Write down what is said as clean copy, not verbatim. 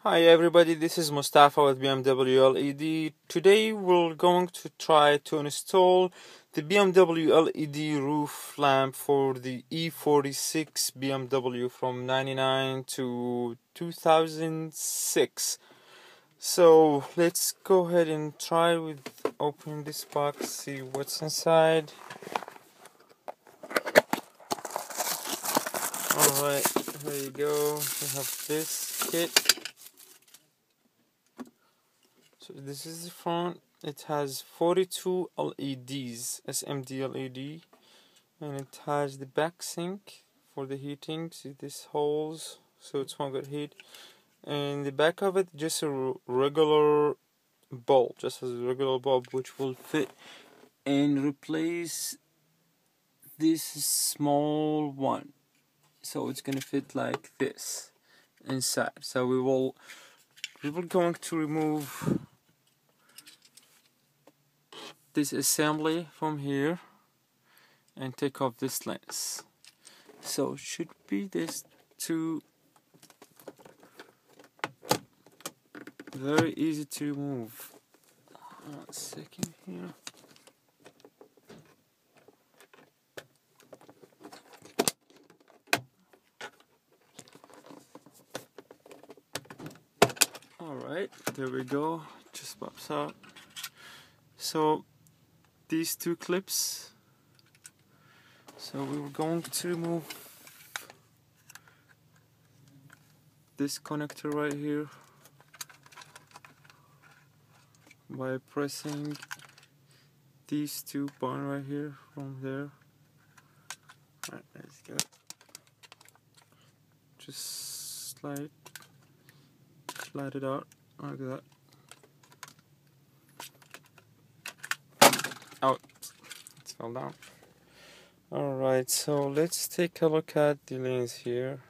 Hi everybody, this is Mustafa with BMW LED. Today we're going to try to install the BMW LED roof lamp for the E46 BMW from 99 to 2006. So let's go ahead and try with opening this box, see what's inside. Alright, here you go. We have this kit. So this is the front. It has 42 LEDs, SMD LED, and it has the back sink for the heating. See these holes, so it won't get heat. And the back of it, just a regular bulb, just as a regular bulb, which will fit and replace this small one. So it's gonna fit like this inside. So we will going to remove this assembly from here and take off this lens. So it should be this two, very easy to remove. 1 second here. Alright, there we go, just pops out. So these two clips, so we were going to remove this connector right here by pressing these two buttons right here from there. Alright, let's go. Just slide it out like that. Out. It fell down. Alright, so let's take a look at the lens here.